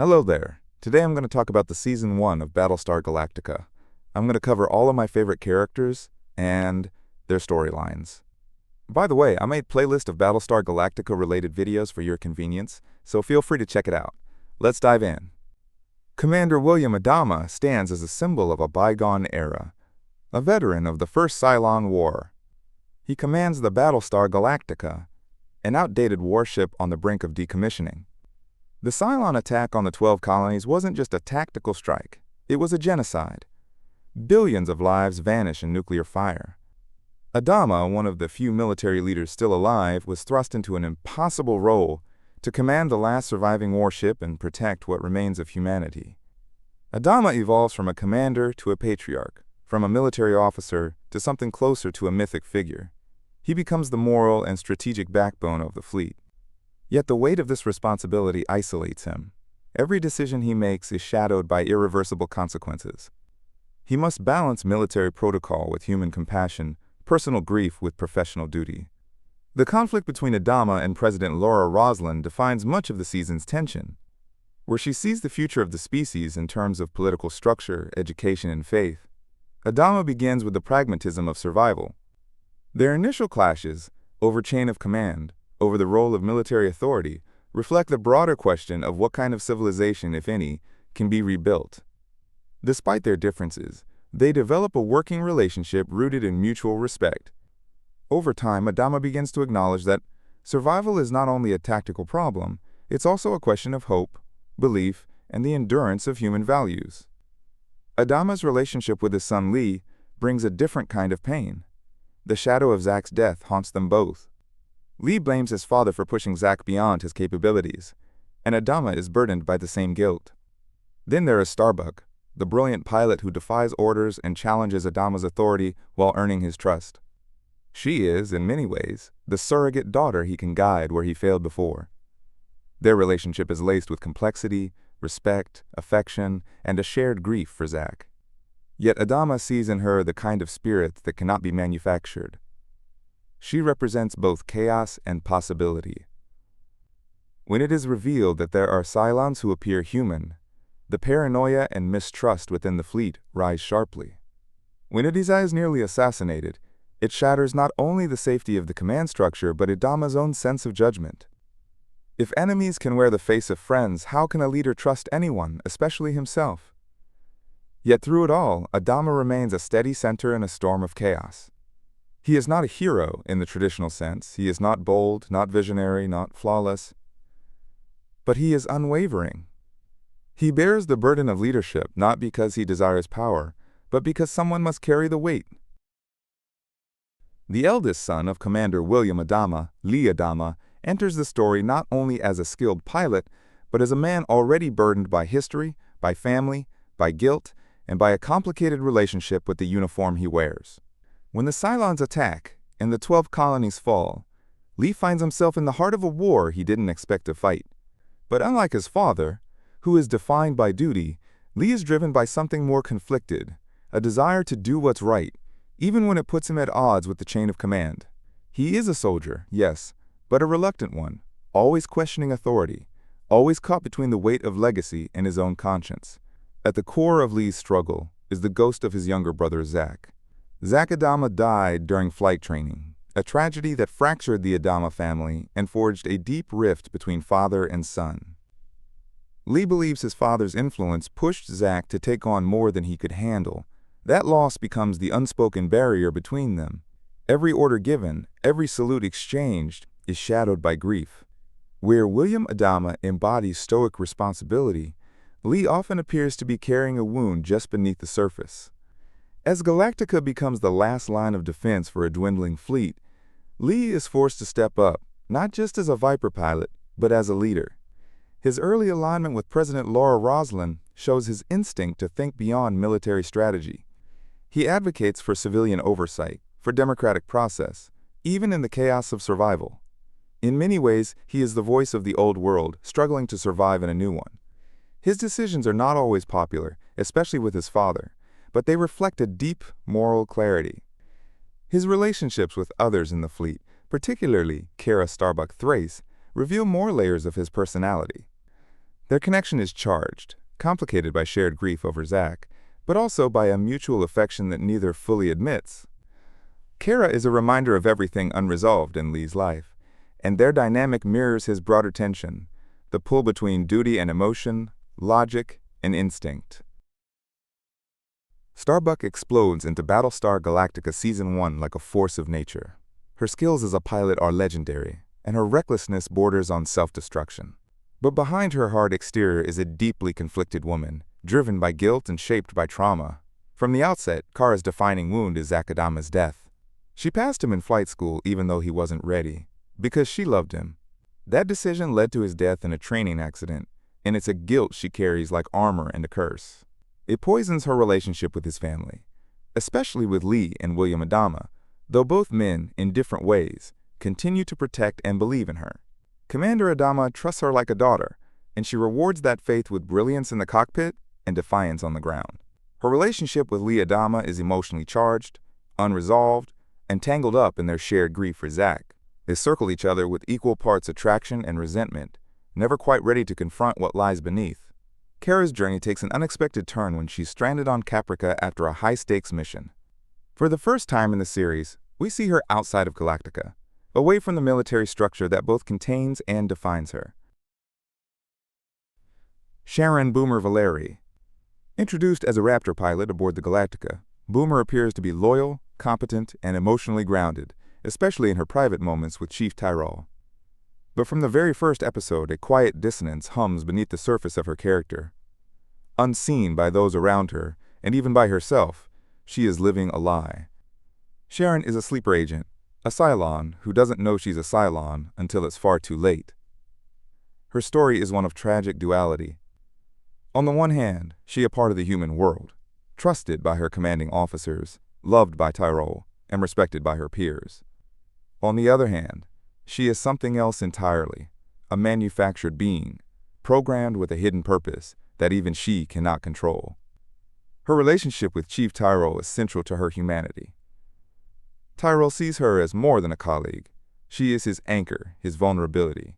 Hello there. Today I'm going to talk about the Season 1 of Battlestar Galactica. I'm going to cover all of my favorite characters and their storylines. By the way, I made a playlist of Battlestar Galactica related videos for your convenience, so feel free to check it out. Let's dive in. Commander William Adama stands as a symbol of a bygone era, a veteran of the First Cylon War. He commands the Battlestar Galactica, an outdated warship on the brink of decommissioning. The Cylon attack on the 12 colonies wasn't just a tactical strike, it was a genocide. Billions of lives vanish in nuclear fire. Adama, one of the few military leaders still alive, was thrust into an impossible role to command the last surviving warship and protect what remains of humanity. Adama evolves from a commander to a patriarch, from a military officer to something closer to a mythic figure. He becomes the moral and strategic backbone of the fleet. Yet the weight of this responsibility isolates him. Every decision he makes is shadowed by irreversible consequences. He must balance military protocol with human compassion, personal grief with professional duty. The conflict between Adama and President Roslin defines much of the season's tension. Where she sees the future of the species in terms of political structure, education, and faith, Adama begins with the pragmatism of survival. Their initial clashes, over chain of command, over the role of military authority, reflect the broader question of what kind of civilization, if any, can be rebuilt. Despite their differences, they develop a working relationship rooted in mutual respect. Over time, Adama begins to acknowledge that survival is not only a tactical problem, it's also a question of hope, belief, and the endurance of human values. Adama's relationship with his son Lee brings a different kind of pain. The shadow of Zach's death haunts them both. Lee blames his father for pushing Zach beyond his capabilities, and Adama is burdened by the same guilt. Then there is Starbuck, the brilliant pilot who defies orders and challenges Adama's authority while earning his trust. She is, in many ways, the surrogate daughter he can guide where he failed before. Their relationship is laced with complexity, respect, affection, and a shared grief for Zach. Yet Adama sees in her the kind of spirit that cannot be manufactured. She represents both chaos and possibility. When it is revealed that there are Cylons who appear human, the paranoia and mistrust within the fleet rise sharply. When Adama is nearly assassinated, it shatters not only the safety of the command structure but Adama's own sense of judgment. If enemies can wear the face of friends, how can a leader trust anyone, especially himself? Yet through it all, Adama remains a steady center in a storm of chaos. He is not a hero in the traditional sense. He is not bold, not visionary, not flawless. But he is unwavering. He bears the burden of leadership not because he desires power, but because someone must carry the weight. The eldest son of Commander William Adama, Lee Adama, enters the story not only as a skilled pilot, but as a man already burdened by history, by family, by guilt, and by a complicated relationship with the uniform he wears. When the Cylons attack and the 12 colonies fall, Lee finds himself in the heart of a war he didn't expect to fight. But unlike his father, who is defined by duty, Lee is driven by something more conflicted, a desire to do what's right, even when it puts him at odds with the chain of command. He is a soldier, yes, but a reluctant one, always questioning authority, always caught between the weight of legacy and his own conscience. At the core of Lee's struggle is the ghost of his younger brother, Zach. Zach Adama died during flight training, a tragedy that fractured the Adama family and forged a deep rift between father and son. Lee believes his father's influence pushed Zach to take on more than he could handle. That loss becomes the unspoken barrier between them. Every order given, every salute exchanged, is shadowed by grief. Where William Adama embodies stoic responsibility, Lee often appears to be carrying a wound just beneath the surface. As Galactica becomes the last line of defense for a dwindling fleet, Lee is forced to step up, not just as a Viper pilot, but as a leader. His early alignment with President Roslin shows his instinct to think beyond military strategy. He advocates for civilian oversight, for democratic process, even in the chaos of survival. In many ways, he is the voice of the old world, struggling to survive in a new one. His decisions are not always popular, especially with his father, but they reflect a deep moral clarity. His relationships with others in the fleet, particularly Starbuck Thrace, reveal more layers of his personality. Their connection is charged, complicated by shared grief over Zach, but also by a mutual affection that neither fully admits. Kara is a reminder of everything unresolved in Lee's life, and their dynamic mirrors his broader tension, the pull between duty and emotion, logic and instinct. Starbuck explodes into Battlestar Galactica Season 1 like a force of nature. Her skills as a pilot are legendary, and her recklessness borders on self-destruction. But behind her hard exterior is a deeply conflicted woman, driven by guilt and shaped by trauma. From the outset, Kara's defining wound is Adama's death. She passed him in flight school even though he wasn't ready, because she loved him. That decision led to his death in a training accident, and it's a guilt she carries like armor and a curse. It poisons her relationship with his family, especially with Lee and William Adama, though both men, in different ways, continue to protect and believe in her. Commander Adama trusts her like a daughter, and she rewards that faith with brilliance in the cockpit and defiance on the ground. Her relationship with Lee Adama is emotionally charged, unresolved, and tangled up in their shared grief for Zach. They circle each other with equal parts attraction and resentment, never quite ready to confront what lies beneath. Kara's journey takes an unexpected turn when she's stranded on Caprica after a high-stakes mission. For the first time in the series, we see her outside of Galactica, away from the military structure that both contains and defines her. Sharon Boomer Valeri. Introduced as a Raptor pilot aboard the Galactica, Boomer appears to be loyal, competent, and emotionally grounded, especially in her private moments with Chief Tyrol. But from the very first episode, a quiet dissonance hums beneath the surface of her character. Unseen by those around her, and even by herself, she is living a lie. Sharon is a sleeper agent, a Cylon who doesn't know she's a Cylon until it's far too late. Her story is one of tragic duality. On the one hand, she is a part of the human world, trusted by her commanding officers, loved by Tyrol, and respected by her peers. On the other hand, she is something else entirely, a manufactured being, programmed with a hidden purpose that even she cannot control. Her relationship with Chief Tyrol is central to her humanity. Tyrol sees her as more than a colleague. She is his anchor, his vulnerability.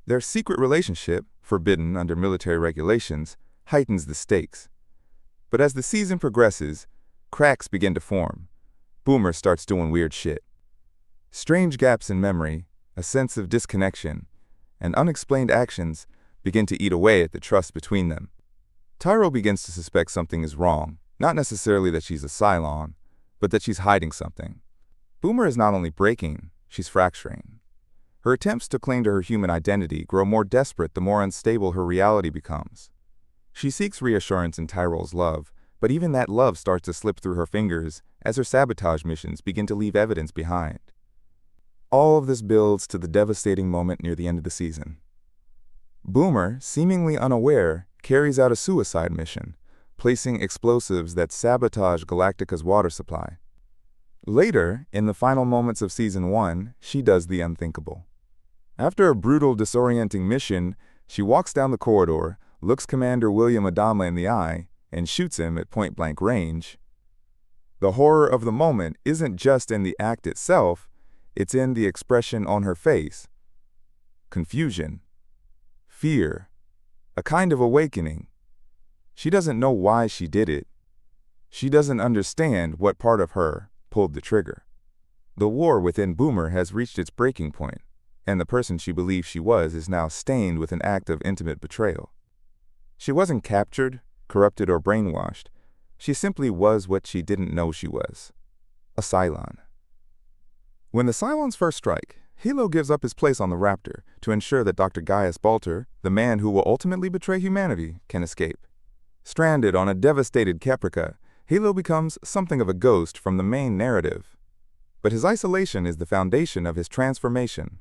Their secret relationship, forbidden under military regulations, heightens the stakes. But as the season progresses, cracks begin to form. Boomer starts doing weird shit. Strange gaps in memory, a sense of disconnection, and unexplained actions begin to eat away at the trust between them. Tyrol begins to suspect something is wrong, not necessarily that she's a Cylon, but that she's hiding something. Boomer is not only breaking, she's fracturing. Her attempts to cling to her human identity grow more desperate the more unstable her reality becomes. She seeks reassurance in Tyrol's love, but even that love starts to slip through her fingers as her sabotage missions begin to leave evidence behind. All of this builds to the devastating moment near the end of the season. Boomer, seemingly unaware, carries out a suicide mission, placing explosives that sabotage Galactica's water supply. Later, in the final moments of Season 1, she does the unthinkable. After a brutal, disorienting mission, she walks down the corridor, looks Commander William Adama in the eye, and shoots him at point-blank range. The horror of the moment isn't just in the act itself, it's in the expression on her face. Confusion. Fear. A kind of awakening. She doesn't know why she did it. She doesn't understand what part of her pulled the trigger. The war within Boomer has reached its breaking point, and the person she believed she was is now stained with an act of intimate betrayal. She wasn't captured, corrupted, or brainwashed. She simply was what she didn't know she was. A Cylon. When the Cylons first strike, Helo gives up his place on the Raptor to ensure that Dr. Gaius Baltar, the man who will ultimately betray humanity, can escape. Stranded on a devastated Caprica, Helo becomes something of a ghost from the main narrative. But his isolation is the foundation of his transformation.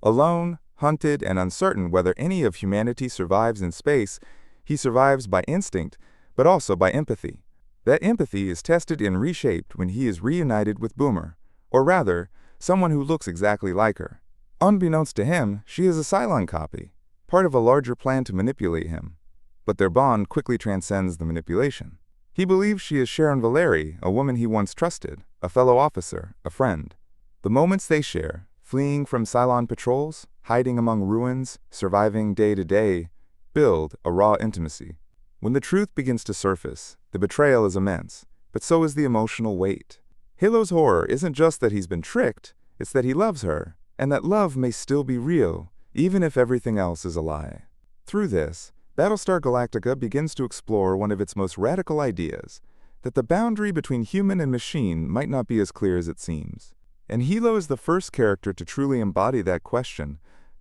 Alone, hunted, and uncertain whether any of humanity survives in space, he survives by instinct, but also by empathy. That empathy is tested and reshaped when he is reunited with Boomer, or rather, someone who looks exactly like her. Unbeknownst to him, she is a Cylon copy, part of a larger plan to manipulate him. But their bond quickly transcends the manipulation. He believes she is Sharon Valeri, a woman he once trusted, a fellow officer, a friend. The moments they share, fleeing from Cylon patrols, hiding among ruins, surviving day to day, build a raw intimacy. When the truth begins to surface, the betrayal is immense, but so is the emotional weight. Helo's horror isn't just that he's been tricked, it's that he loves her, and that love may still be real, even if everything else is a lie. Through this, Battlestar Galactica begins to explore one of its most radical ideas, that the boundary between human and machine might not be as clear as it seems. And Helo is the first character to truly embody that question,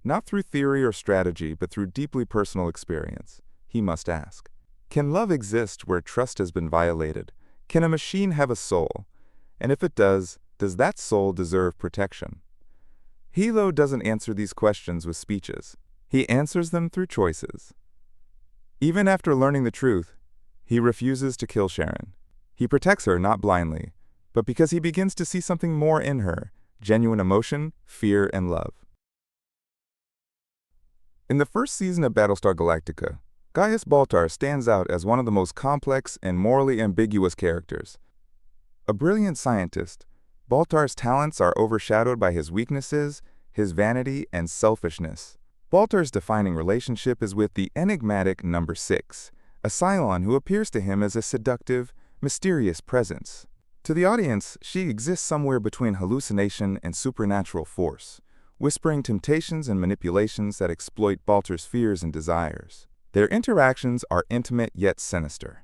not through theory or strategy, but through deeply personal experience. He must ask, can love exist where trust has been violated? Can a machine have a soul? And if it does that soul deserve protection? Helo doesn't answer these questions with speeches. He answers them through choices. Even after learning the truth, he refuses to kill Sharon. He protects her not blindly, but because he begins to see something more in her, genuine emotion, fear, and love. In the first season of Battlestar Galactica, Gaius Baltar stands out as one of the most complex and morally ambiguous characters. A brilliant scientist, Baltar's talents are overshadowed by his weaknesses, his vanity, and selfishness. Baltar's defining relationship is with the enigmatic Number 6, a Cylon who appears to him as a seductive, mysterious presence. To the audience, she exists somewhere between hallucination and supernatural force, whispering temptations and manipulations that exploit Baltar's fears and desires. Their interactions are intimate yet sinister.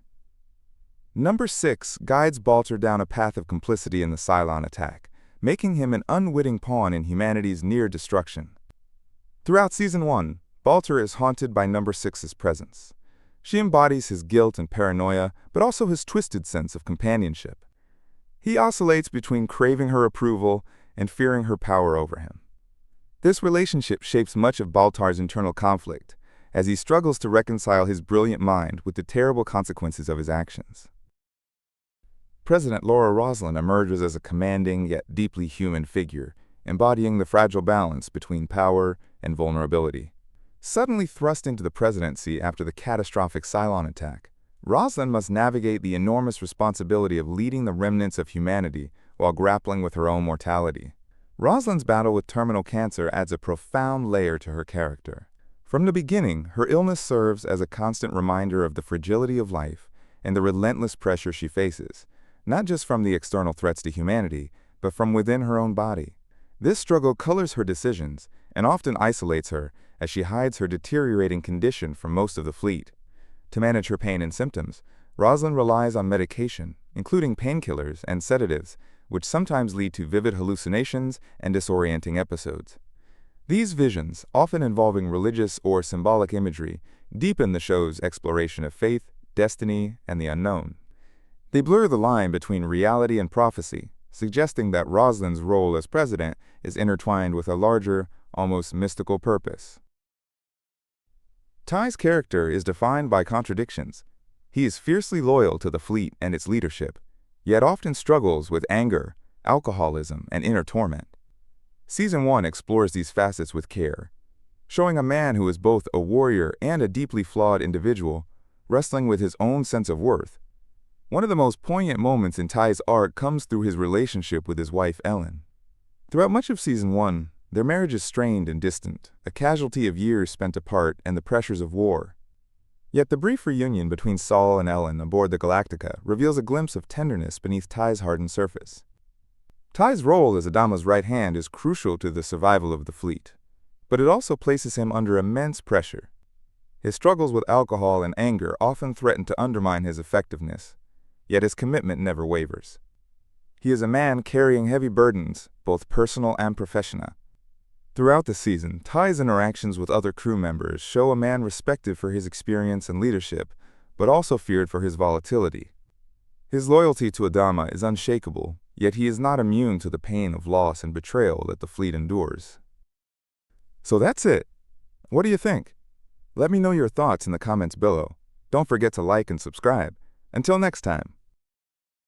Number 6 guides Baltar down a path of complicity in the Cylon attack, making him an unwitting pawn in humanity's near destruction. Throughout Season 1, Baltar is haunted by Number 6's presence. She embodies his guilt and paranoia, but also his twisted sense of companionship. He oscillates between craving her approval and fearing her power over him. This relationship shapes much of Baltar's internal conflict, as he struggles to reconcile his brilliant mind with the terrible consequences of his actions. President Laura Roslin emerges as a commanding yet deeply human figure, embodying the fragile balance between power and vulnerability. Suddenly thrust into the presidency after the catastrophic Cylon attack, Roslin must navigate the enormous responsibility of leading the remnants of humanity while grappling with her own mortality. Roslin's battle with terminal cancer adds a profound layer to her character. From the beginning, her illness serves as a constant reminder of the fragility of life and the relentless pressure she faces, not just from the external threats to humanity, but from within her own body. This struggle colors her decisions and often isolates her as she hides her deteriorating condition from most of the fleet. To manage her pain and symptoms, Roslin relies on medication, including painkillers and sedatives, which sometimes lead to vivid hallucinations and disorienting episodes. These visions, often involving religious or symbolic imagery, deepen the show's exploration of faith, destiny, and the unknown. They blur the line between reality and prophecy, suggesting that Roslin's role as president is intertwined with a larger, almost mystical purpose. Tigh's character is defined by contradictions. He is fiercely loyal to the fleet and its leadership, yet often struggles with anger, alcoholism, and inner torment. Season 1 explores these facets with care, showing a man who is both a warrior and a deeply flawed individual, wrestling with his own sense of worth. One of the most poignant moments in Tigh's arc comes through his relationship with his wife Ellen. Throughout much of Season 1, their marriage is strained and distant, a casualty of years spent apart and the pressures of war. Yet the brief reunion between Saul and Ellen aboard the Galactica reveals a glimpse of tenderness beneath Tigh's hardened surface. Tigh's role as Adama's right hand is crucial to the survival of the fleet, but it also places him under immense pressure. His struggles with alcohol and anger often threaten to undermine his effectiveness, yet his commitment never wavers. He is a man carrying heavy burdens, both personal and professional. Throughout the season, Tigh's interactions with other crew members show a man respected for his experience and leadership, but also feared for his volatility. His loyalty to Adama is unshakable, yet he is not immune to the pain of loss and betrayal that the fleet endures. So that's it. What do you think? Let me know your thoughts in the comments below. Don't forget to like and subscribe. Until next time.